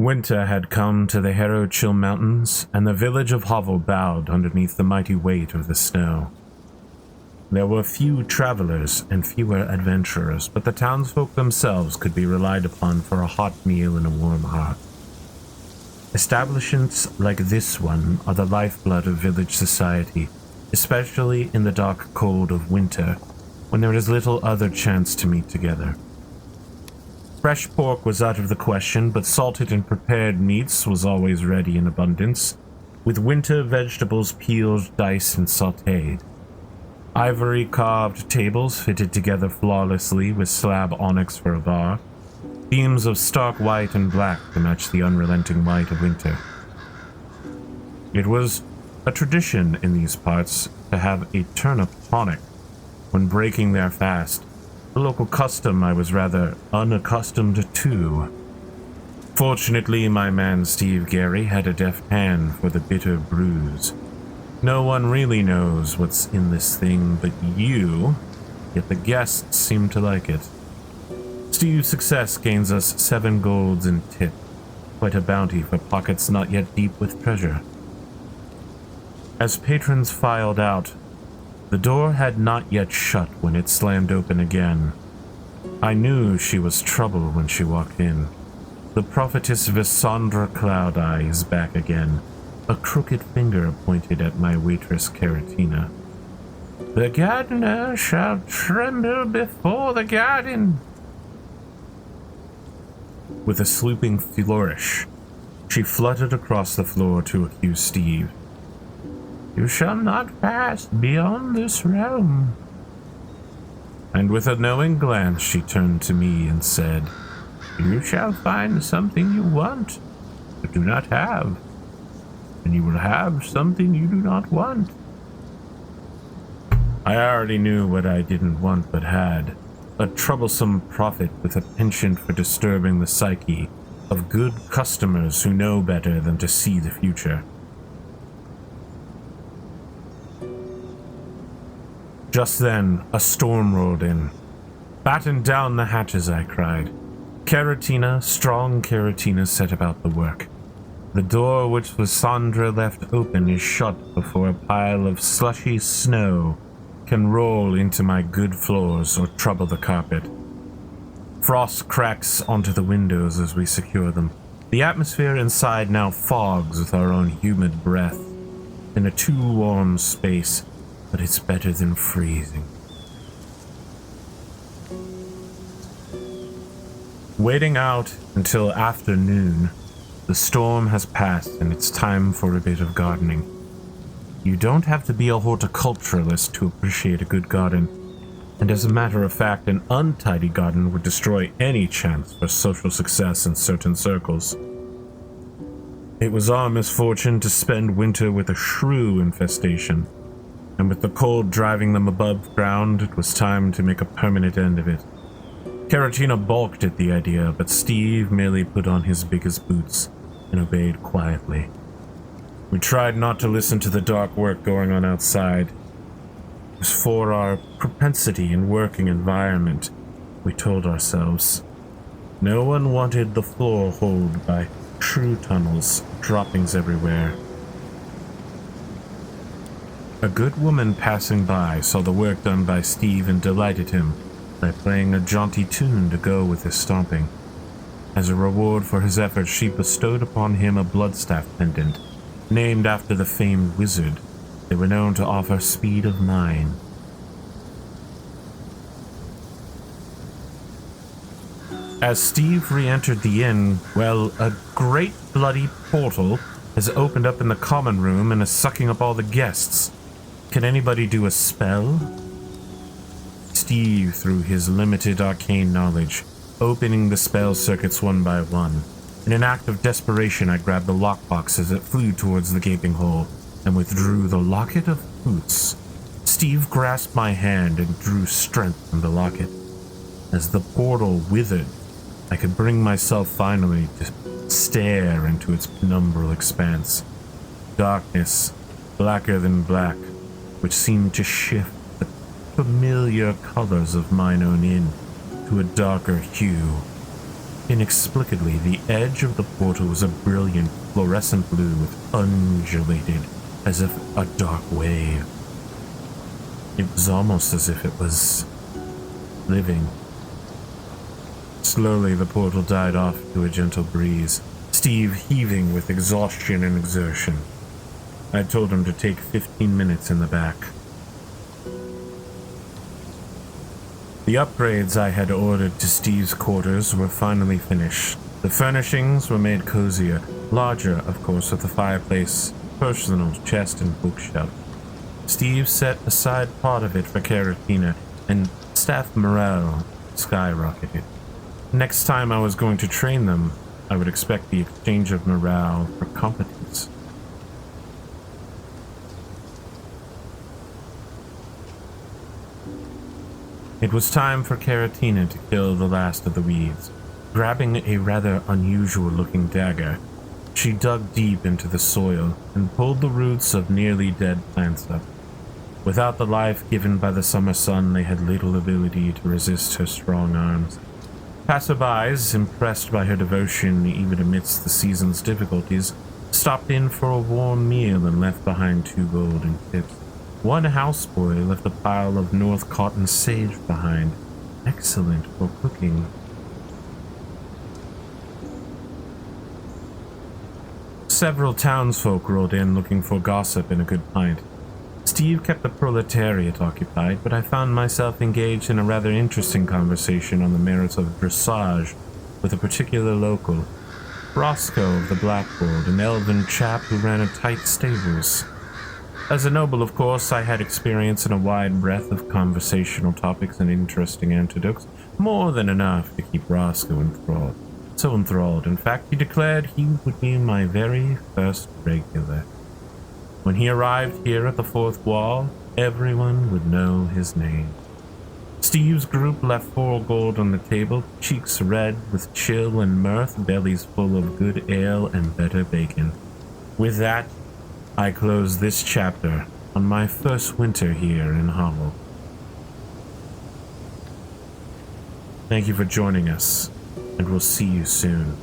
Winter had come to the Harrow Chill Mountains, and the village of Hovel bowed underneath the mighty weight of the snow. There were few travelers and fewer adventurers, but the townsfolk themselves could be relied upon for a hot meal and a warm heart. Establishments like this one are the lifeblood of village society, especially in the dark cold of winter, when there is little other chance to meet together. Fresh pork was out of the question, but salted and prepared meats was always ready in abundance, with winter vegetables peeled, diced, and sautéed. Ivory carved tables fitted together flawlessly with slab onyx for a bar, themes of stark white and black to match the unrelenting white of winter. It was a tradition in these parts to have a turnip tonic when breaking their fast, a local custom I was rather unaccustomed to. Fortunately, my man Steve Gary had a deft hand for the bitter brews. No one really knows what's in this thing but you, yet the guests seem to like it. Steve's success gains us 7 golds in tip, quite a bounty for pockets not yet deep with treasure. As patrons filed out, the door had not yet shut when it slammed open again. I knew she was trouble when she walked in. The prophetess Vissandra Cloud Eye is back again, a crooked finger pointed at my waitress Caratina. The gardener shall tremble before the garden. With a swooping flourish, she fluttered across the floor to accuse Steve. You shall not pass beyond this realm. And with a knowing glance, she turned to me and said, You shall find something you want, but do not have, and you will have something you do not want. I already knew what I didn't want but had, a troublesome prophet with a penchant for disturbing the psyche of good customers who know better than to see the future. Just then, a storm rolled in. Batten down the hatches, I cried. Caratina, strong Caratina, set about the work. The door which Vissandra left open is shut before a pile of slushy snow can roll into my good floors or trouble the carpet. Frost cracks onto the windows as we secure them. The atmosphere inside now fogs with our own humid breath. In a too warm space, but it's better than freezing. Waiting out until afternoon, the storm has passed and it's time for a bit of gardening. You don't have to be a horticulturalist to appreciate a good garden, and as a matter of fact, an untidy garden would destroy any chance for social success in certain circles. It was our misfortune to spend winter with a shrew infestation, and with the cold driving them above ground, it was time to make a permanent end of it. Caratina balked at the idea, but Steve merely put on his biggest boots and obeyed quietly. We tried not to listen to the dark work going on outside. It was for our propensity and working environment, we told ourselves. No one wanted the floor holed by shrew tunnels, droppings everywhere. A good woman passing by saw the work done by Steve and delighted him by playing a jaunty tune to go with his stomping. As a reward for his efforts, she bestowed upon him a bloodstaff pendant, named after the famed wizard they were known to offer speed of 9. As Steve re-entered the inn, well, a great bloody portal has opened up in the common room and is sucking up all the guests. Can anybody do a spell? Steve, through his limited arcane knowledge, opening the spell circuits one by one. In an act of desperation, I grabbed the lockbox as it flew towards the gaping hole and withdrew the locket of boots. Steve grasped my hand and drew strength from the locket. As the portal withered, I could bring myself finally to stare into its penumbral expanse. Darkness, blacker than black, which seemed to shift the familiar colors of mine own inn to a darker hue. Inexplicably, the edge of the portal was a brilliant fluorescent blue with undulated as if a dark wave. It was almost as if it was living. Slowly, the portal died off to a gentle breeze, Steve heaving with exhaustion and exertion. I told him to take 15 minutes in the back. The upgrades I had ordered to Steve's quarters were finally finished. The furnishings were made cozier, larger, of course, with a fireplace, personal chest, and bookshelf. Steve set aside part of it for Caratina, and staff morale skyrocketed. Next time I was going to train them, I would expect the exchange of morale for competence. It was time for Caratina to kill the last of the weeds. Grabbing a rather unusual-looking dagger, she dug deep into the soil and pulled the roots of nearly dead plants up. Without the life given by the summer sun, they had little ability to resist her strong arms. Passerbys, impressed by her devotion even amidst the season's difficulties, stopped in for a warm meal and left behind 2 golden tips. One houseboy left a pile of North Cotton sage behind, excellent for cooking. Several townsfolk rolled in looking for gossip and a good pint. Steve kept the proletariat occupied, but I found myself engaged in a rather interesting conversation on the merits of dressage with a particular local, Roscoe of the Blackboard, an elven chap who ran a tight stables. As a noble, of course, I had experience in a wide breadth of conversational topics and interesting anecdotes, more than enough to keep Roscoe enthralled. So enthralled, in fact, he declared he would be my very first regular. When he arrived here at the fourth wall, everyone would know his name. Steve's group left 4 gold on the table, cheeks red with chill and mirth, bellies full of good ale and better bacon. With that, I close this chapter on my first winter here in Hollow. Thank you for joining us, and we'll see you soon.